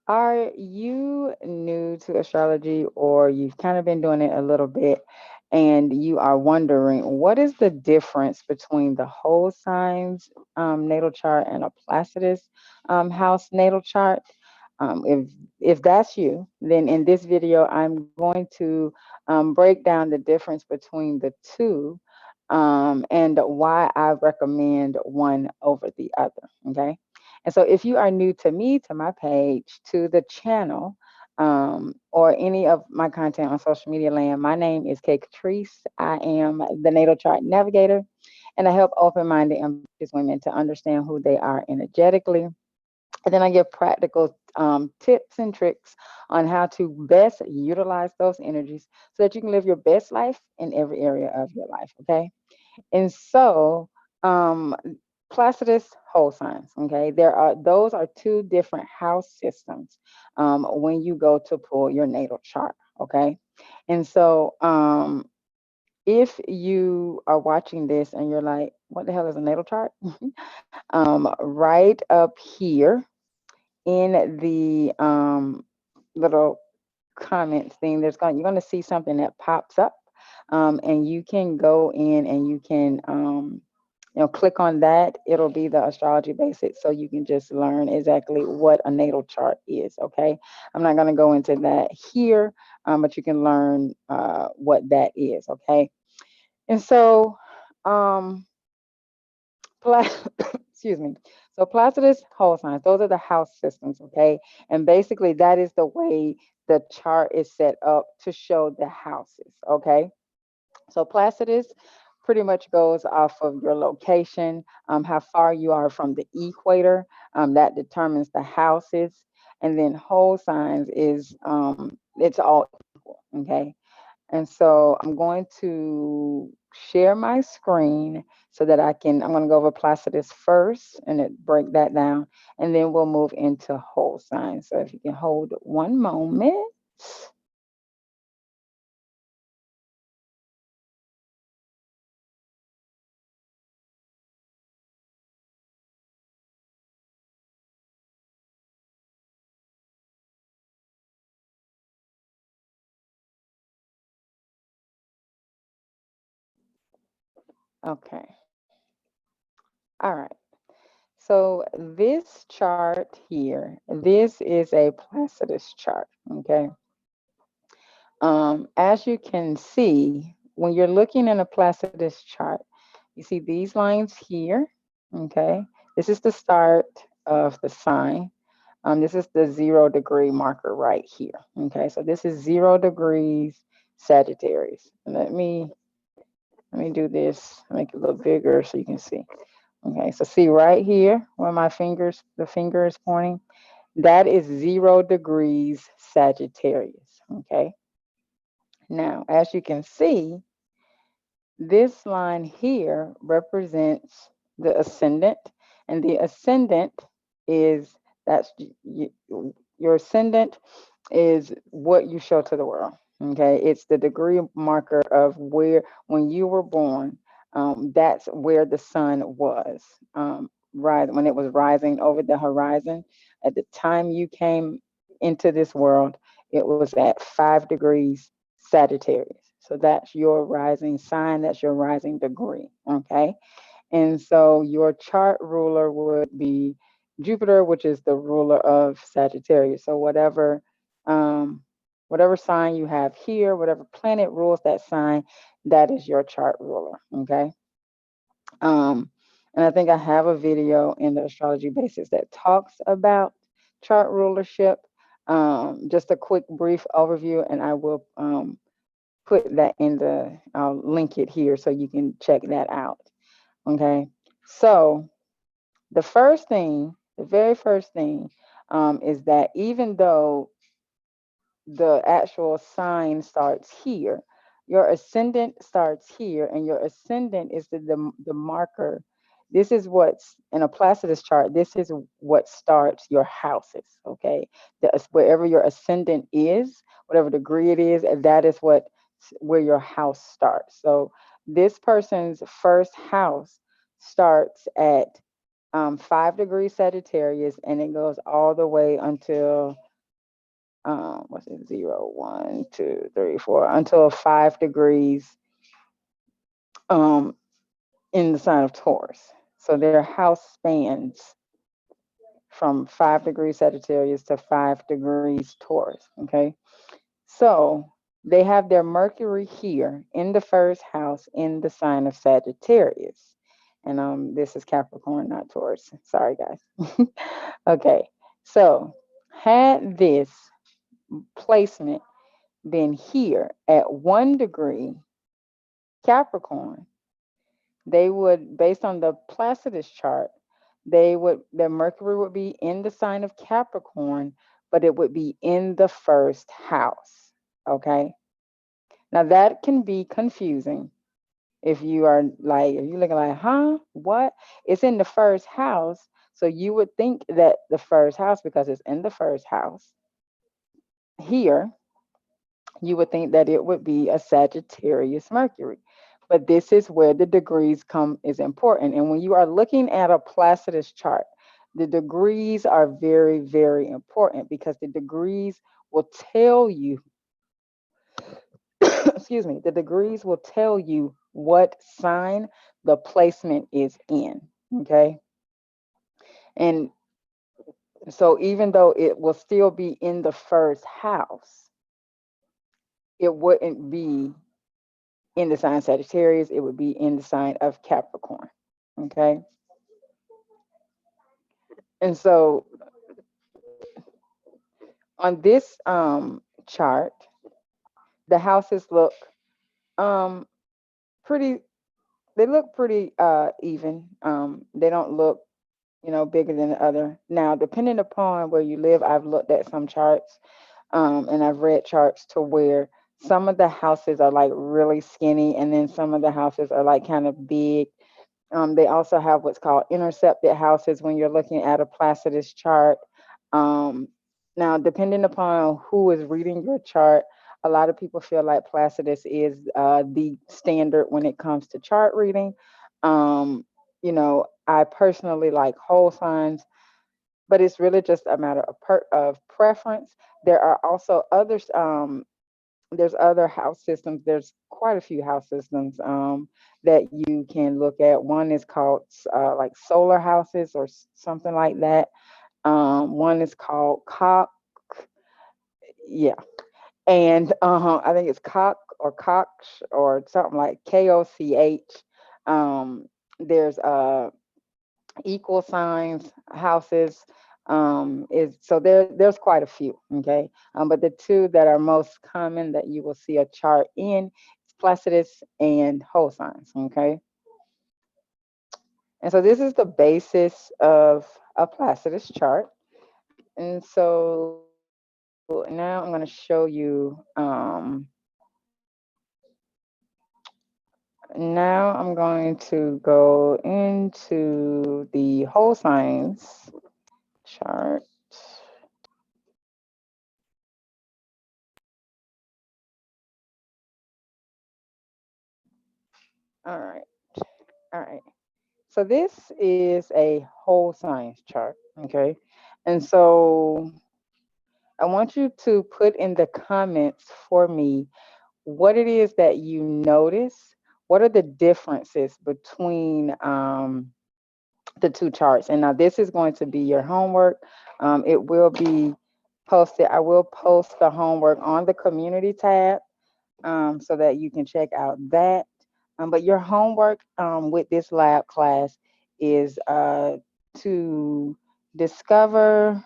Are you new to astrology, or you've kind of been doing it a little bit and you are wondering what is the difference between the whole signs natal chart and a Placidus house natal chart? If that's you, then in this video I'm going to break down the difference between the two, and why I recommend one over the other. Okay. And so, if you are new to me, to my page, to the channel, or any of my content on social media land, my name is Kay Catrice. I am the Natal Chart Navigator, and I help open minded, ambitious women to understand who they are energetically. And then I give practical tips and tricks on how to best utilize those energies so that you can live your best life in every area of your life. Okay. And so, um, Placidus whole signs, okay, those are two different house systems when you go to pull your natal chart, okay. And so, if you are watching this and you're like, what the hell is a natal chart? Right up here in the little comments thing, you're going to see something that pops up, and you can go in and you can click on that. It'll be the astrology basics, so you can just learn exactly what a natal chart is. Okay, I'm not going to go into that here, but you can learn what that is. Okay, and so um, excuse me. So Placidus whole signs, those are the house systems, okay? And basically that is the way the chart is set up to show the houses, okay? So Placidus pretty much goes off of your location, how far you are from the equator, that determines the houses. And then whole signs is it's all equal, okay? And so I'm going to share my screen so that I'm going to go over Placidus first and break that down. And then we'll move into whole signs. So if you can hold one moment. Okay. All right. So this chart here, this is a Placidus chart. Okay. As you can see, when you're looking in a Placidus chart, you see these lines here. Okay. This is the start of the sign. This is the 0 degree marker right here. Okay. So this is 0 degrees Sagittarius. Let me do this, make it a little bigger so you can see. Okay. So see right here where the finger is pointing, that is 0 degrees Sagittarius. Okay. Now, as you can see, this line here represents the ascendant, and the ascendant is that's your ascendant is what you show to the world. Okay, it's the degree marker of where when you were born. That's where the sun was rising when it was rising over the horizon. At the time you came into this world, it was at 5 degrees Sagittarius. So that's your rising sign, that's your rising degree. Okay. And so your chart ruler would be Jupiter, which is the ruler of Sagittarius. So whatever sign you have here, whatever planet rules that sign, that is your chart ruler. Okay. Um, and I think I have a video in the astrology basics that talks about chart rulership. Just a quick brief overview, and I will put that I'll link it here so you can check that out. Okay. So the very first thing is that even though the actual sign starts here, your ascendant starts here, and your ascendant is the marker. This is what's in a Placidus chart. This is what starts your houses. Okay, wherever your ascendant is, whatever degree it is, that is where your house starts. So this person's first house starts at 5 degrees Sagittarius, and it goes all the way until what's it, 0, 1, 2, 3, 4, until 5 degrees um, in the sign of Taurus. So their house spans from 5 degrees Sagittarius to 5 degrees Taurus. Okay. So they have their Mercury here in the first house in the sign of Sagittarius. And this is Capricorn, not Taurus. Sorry, guys. Okay. So had this placement been here at 1 degree Capricorn, they would, based on the Placidus chart, their Mercury would be in the sign of Capricorn, but it would be in the first house. Okay. Now that can be confusing if you are like, if you're looking like, huh? What? It's in the first house. So you would think that the first house, because it's in the first house here, you would think that it would be a Sagittarius Mercury. But this is where the degrees come is important. And when you are looking at a Placidus chart, the degrees are very, very important because the degrees will tell you, excuse me, the degrees will tell you what sign the placement is in. Okay. And so even though it will still be in the first house, it wouldn't be in the sign Sagittarius, it would be in the sign of Capricorn. Okay. And so on this chart, the houses look um pretty, they look pretty even. They don't look, bigger than the other. Now, depending upon where you live, I've looked at some charts, and I've read charts to where some of the houses are like really skinny, and then some of the houses are like kind of big. They also have what's called intercepted houses when you're looking at a Placidus chart. Um, Now, depending upon who is reading your chart, a lot of people feel like Placidus is the standard when it comes to chart reading. I personally like whole signs, but it's really just a matter of preference. There are also others. There's other house systems. There's quite a few house systems that you can look at. One is called like solar houses or something like that. One is called cock. Yeah, and I think it's cock or cox or something like Koch. There's equal signs houses. Is so there's quite a few. Okay, but the two that are most common that you will see a chart in is Placidus and whole signs. Okay, and so this is the basis of a Placidus chart. And so now I'm going to show you. Now I'm going to go into the whole signs chart. All right. All right. So this is a whole signs chart. Okay. And so I want you to put in the comments for me what it is that you notice. What are the differences between the two charts? And now this is going to be your homework. It will be posted. I will post the homework on the community tab so that you can check out that. But your homework with this lab class is to discover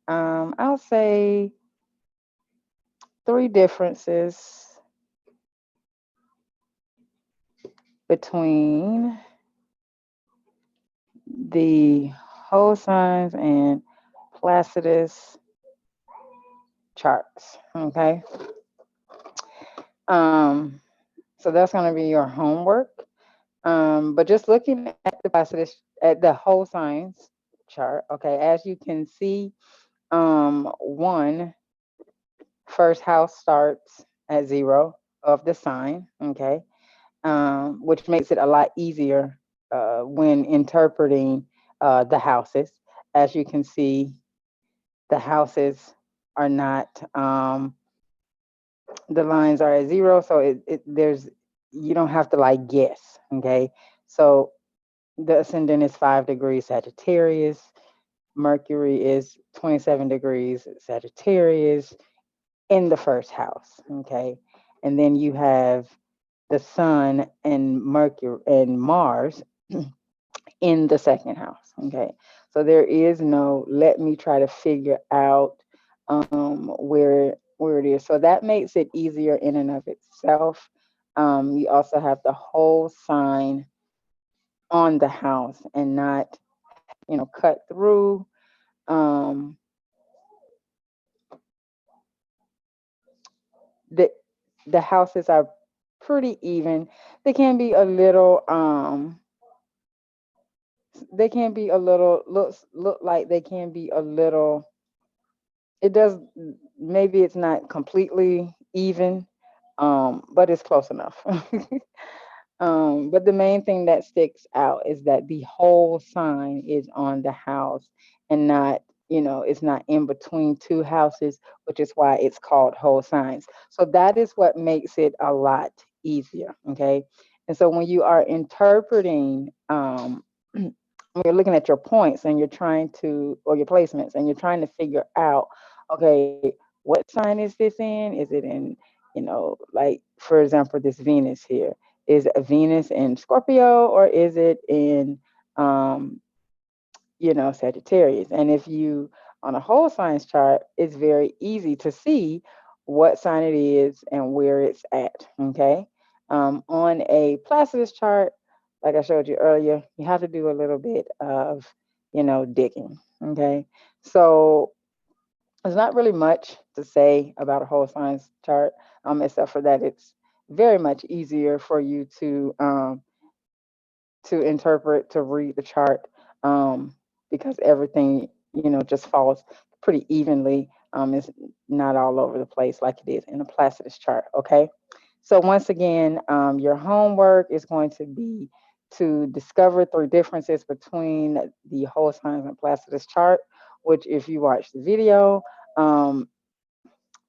I'll say 3 differences between the whole signs and Placidus charts. Okay. Um, so that's going to be your homework. But just looking at the Placidus, at the whole signs chart. Okay, as you can see, one first house starts at 0 of the sign. Okay, which makes it a lot easier when interpreting the houses. As you can see, the houses are not, the lines are at zero, so there's, you don't have to like guess. Okay, so the ascendant is 5 degrees Sagittarius. Mercury is 27 degrees Sagittarius in the first house. Okay, and then you have the Sun and Mercury and Mars in the second house. Okay, so there is no let me try to figure out where it is. So that makes it easier in and of itself. You also have the whole sign on the house and not, cut through. Um, the the houses are pretty even. They can be a little they can be a little look like they can be a little, it does, maybe it's not completely even, but it's close enough. But the main thing that sticks out is that the whole sign is on the house and not, it's not in between two houses, which is why it's called whole signs. So that is what makes it a lot easier. Okay. And so when you are interpreting, when you're looking at your points and you're trying to, or your placements, and you're trying to figure out, okay, what sign is this in? Is it in, like, for example, this Venus here, is a Venus in Scorpio, or is it in, um, Sagittarius? And if you, on a whole signs chart, it's very easy to see what sign it is and where it's at. Okay. On a Placidus chart, like I showed you earlier, you have to do a little bit of, digging. Okay. So there's not really much to say about a whole signs chart, except for that it's very much easier for you to interpret, to read the chart, because everything, just falls pretty evenly. It's not all over the place like it is in a Placidus chart. Okay. So once again, your homework is going to be to discover 3 differences between the whole signs and Placidus chart, which if you watch the video, um,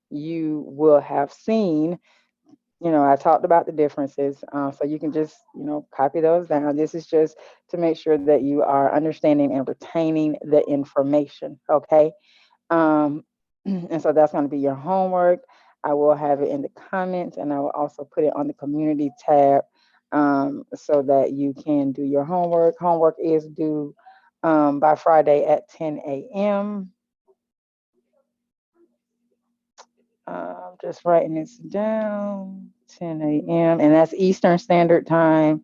you will have seen. I talked about the differences, so you can just, copy those down. This is just to make sure that you are understanding and retaining the information. Okay. Um, and so that's going to be your homework. I will have it in the comments, and I will also put it on the community tab, so that you can do your homework. Homework is due by Friday at 10 a.m. I'm just writing this down. 10 a.m. and that's Eastern Standard Time.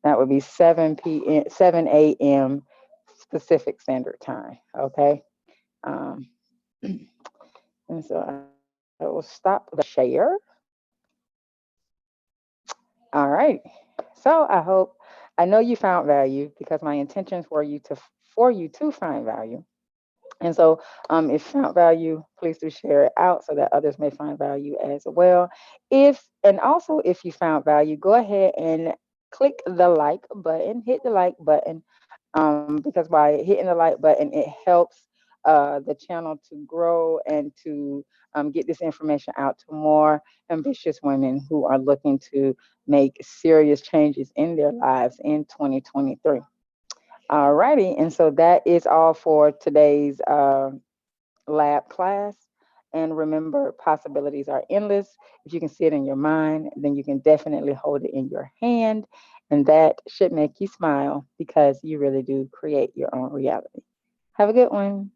That would be 7 p.m. 7 a.m. Pacific Standard Time. Okay. Um, and so I will stop the share. All right. So I know you found value, because my intentions were for you to find value. And so, if you found value, please do share it out so that others may find value as well. And also, if you found value, go ahead and click the like button, hit the like button, because by hitting the like button, it helps the channel to grow and to get this information out to more ambitious women who are looking to make serious changes in their lives in 2023. All righty. And so that is all for today's lab class. And remember, possibilities are endless. If you can see it in your mind, then you can definitely hold it in your hand. And that should make you smile, because you really do create your own reality. Have a good one.